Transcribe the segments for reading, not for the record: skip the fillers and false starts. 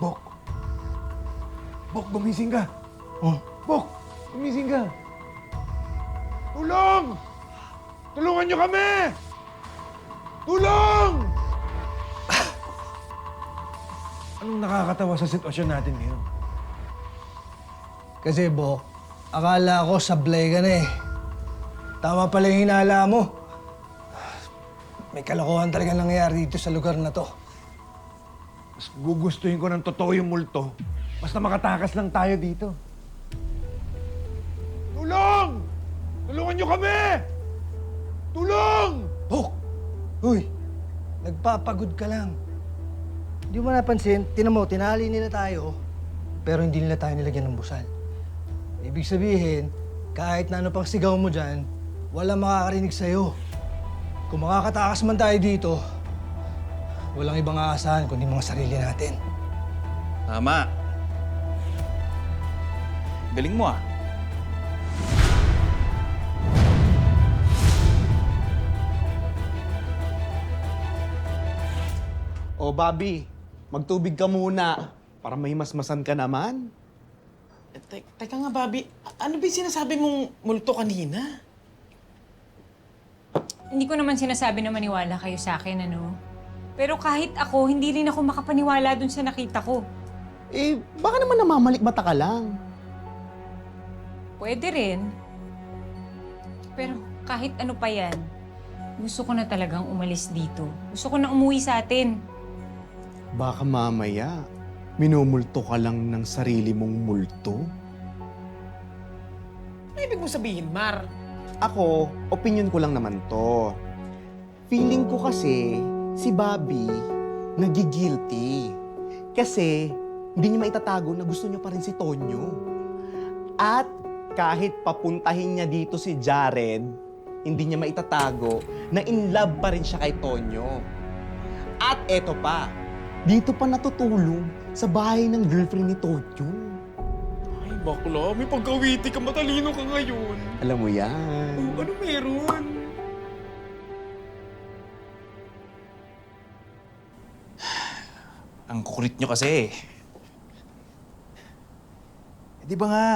Bok! Bok, gumising ka! Oh, Bok! Gumising ka! Tulong! Tulungan niyo kami! Tulong! Anong nakakatawa sa sitwasyon natin ngayon? kasi Bok, akala ko sablay ka na eh. Tama pala yung hinala mo. May kalokohan talaga nangyayari dito sa lugar na to. Mas gugustuhin ko ng totoo yung multo. Basta makatakas lang tayo dito. Tulong! Tulungan niyo kami! Tulong! Bok! Uy, nagpapagod ka lang. Hindi mo napansin, tinan mo, tinali nila tayo, pero hindi nila tayo nilagyan ng busal. Ibig sabihin, kahit na ano pang sigaw mo dyan, walang makakarinig sa'yo. Kung makakatakas man tayo dito, walang ibang aasahan kundi mga sarili natin. Tama. Galing mo ah. O, Bobby, magtubig ka muna para mahimasmasan ka naman. Teka nga, Bobby. Ano ba yung sinasabi mong multo kanina? Hindi ko naman sinasabi na maniwala kayo sa akin, ano? Pero kahit ako, hindi rin ako makapaniwala dun sa nakita ko. Eh, baka naman namamalikmata ka lang. Pwede rin. Pero kahit ano pa yan, gusto ko na talagang umalis dito. Gusto ko na umuwi sa atin. Baka mamaya, minumulto ka lang ng sarili mong multo. Ano ibig mong sabihin, Mar? Ako, opinion ko lang naman to. Feeling ko kasi, si Bobby, nagigilty. Kasi, hindi niya maitatago na gusto niya pa rin si Tonyo. At kahit papuntahin niya dito si Jared, hindi niya maitatago na in love pa rin siya kay Tonyo. At eto pa, dito pa natutulog sa bahay ng girlfriend ni Tonyo. Ay, bakla. May pagkawiti ka. Matalino ka ngayon. Alam mo yan. Oh, ano meron? Ang kukulit nyo kasi. Di ba nga,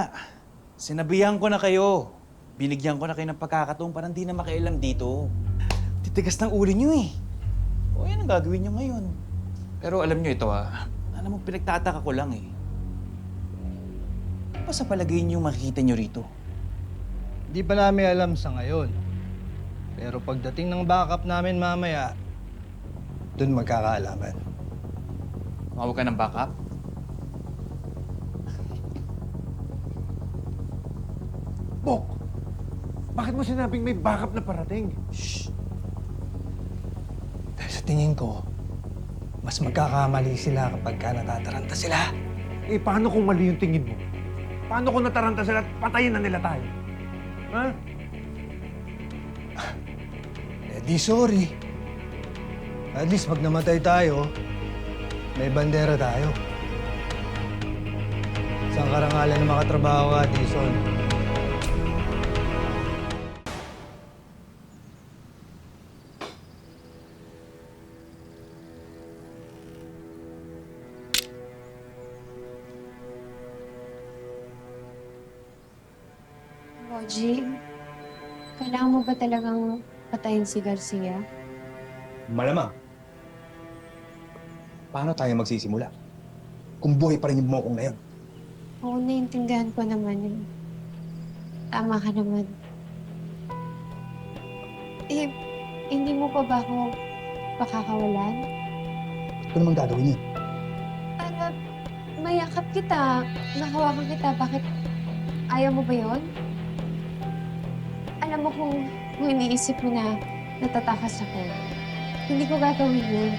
sinabihan ko na kayo. Binigyan ko na kayo ng pagkakataon para hindi na makialam dito. Titigas ng uli nyo eh. O yan ang gagawin nyo ngayon. Pero alam nyo ito alam mo pinagtataka ko lang eh. Ano ba sa palagay nyo makikita nyo rito? Hindi pa namin alam sa ngayon. Pero pagdating ng backup namin mamaya, dun magkakaalaman. Tumawag ka ng backup? Bok! Bakit mo sinabing may backup na parating? Shh! Dahil sa tingin ko, mas magkakamali sila kapag ka natataranta sila. Eh, paano kung mali yung tingin mo? Paano kung nataranta sila at patayin na nila tayo? Ha? Eh di sorry. At least pag namatay tayo, may bandera tayo. Isang karangalan ng makatrabaho ka, Dison. Roji, kailangan mo ba talagang patayin si Garcia? Malamang. Paano tayo magsisimula? Kung buhay pa rin yung mokong na yun. Oo, naiintindihan ko naman yun. Tama ka naman. Eh, hindi mo pa ba ako pakakawalan? Ito naman gagawin yun. Para mayakap kita, nahawakan kita, bakit ayaw mo ba yun? Alam mo kung iniisip mo na natatakas ako, hindi ko gagawin yun.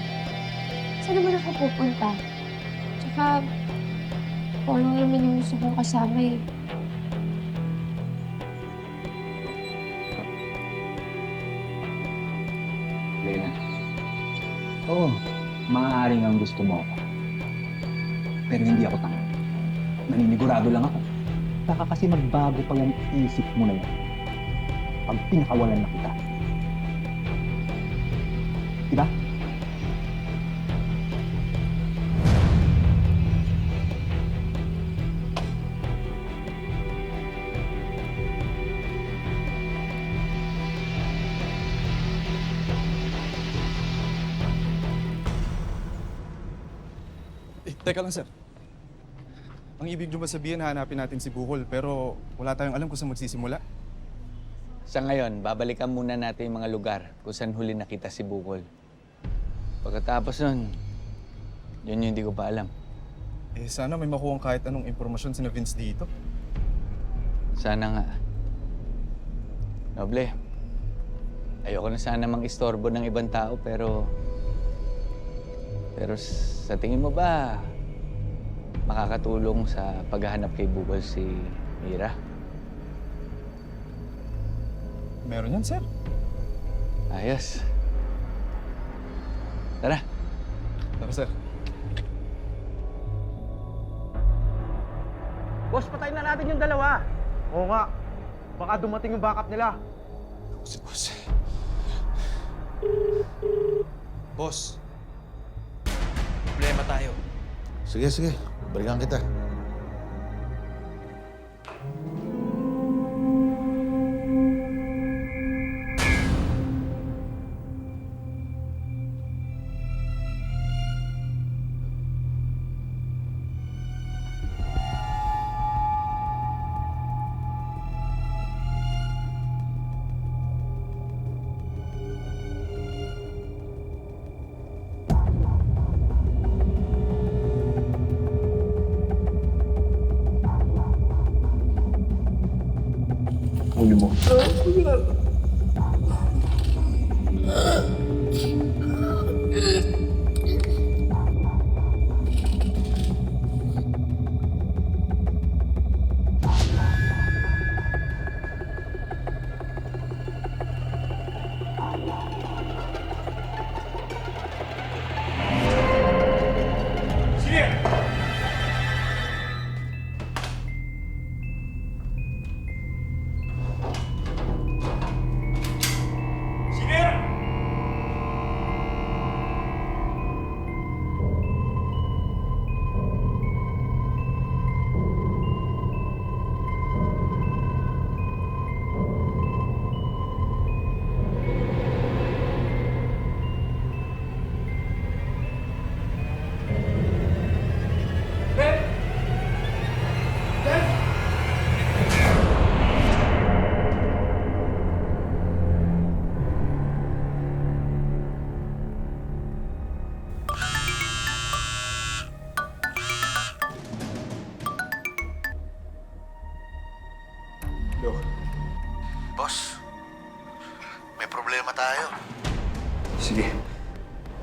Saan naman ako pupunta? Tsaka, kung ano naman yung gusto kong kasama eh. Lena. Oo, maaaring ang gusto mo ako. Pero hindi ako tanga. Naninigurado lang ako. Baka kasi magbago pa yung isip mo na yan. Pag pinakawalan na kita. Diba? Teka lang, sir. Ang ibig nyo ba sabihin, hanapin natin si Bukol, pero wala tayong alam kung saan magsisimula? Sa ngayon, babalikan muna natin yung mga lugar kung saan huli nakita si Bukol. Pagkatapos nun, yun yung hindi ko pa alam. Sana may makuha kahit anong impormasyon si Vince dito. Sana nga. Noble, ayoko na sana mang-istorbo ng ibang tao, pero sa tingin mo ba makakatulong sa paghahanap kay Bukol si Mira? Meron yan, sir. Ayos. Tara. Tara, sir. Boss, patayin na natin yung dalawa. Oo nga. Baka dumating yung backup nila. Si boss. Boss. Problema tayo. Sige, sige. Balikan kita. Huli mo. Boss, may problema tayo. Sige.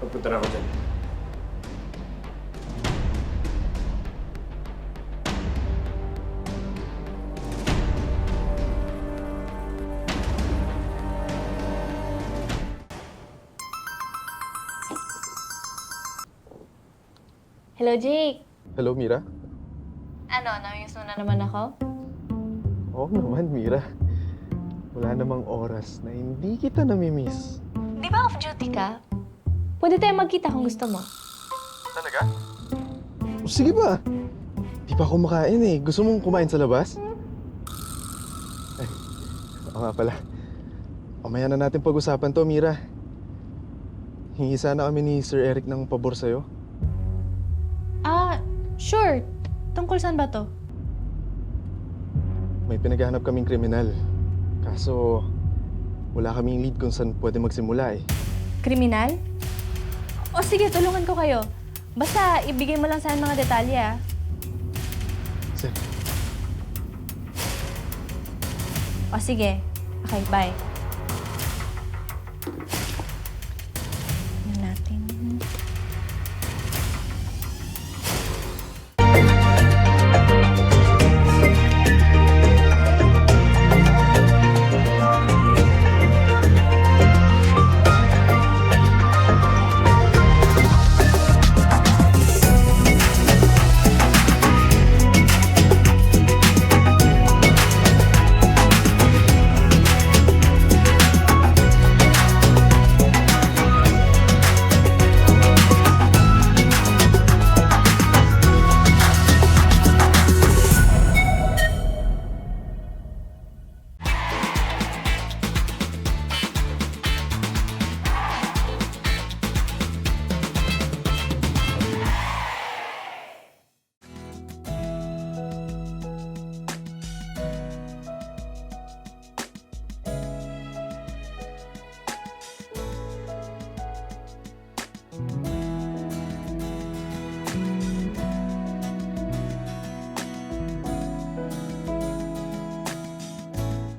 Pagpunta na ako dyan. Hello, Jake. Hello, Mira? Ano, namiss mo na naman ako? Oo naman, Mira. Wala namang oras na hindi kita namimiss. Di ba off-duty ka? Pwede tayo magkita kung gusto mo. Talaga? O, sige ba? Di pa ako makain eh. Gusto mong kumain sa labas? Ay, oo nga pala. Mamaya na natin pag-usapan to, Mira. Hingi sana kami ni Sir Eric ng pabor sa'yo. Ah, sure. Tungkol saan ba to? May pinaghahanap kaming kriminal. Kaso, wala kaming lead kung saan pwede magsimula eh. Kriminal? O sige, tulungan ko kayo. Basta ibigay mo lang sa akin mga detalye, ah. Sir, O sige. Okay, bye.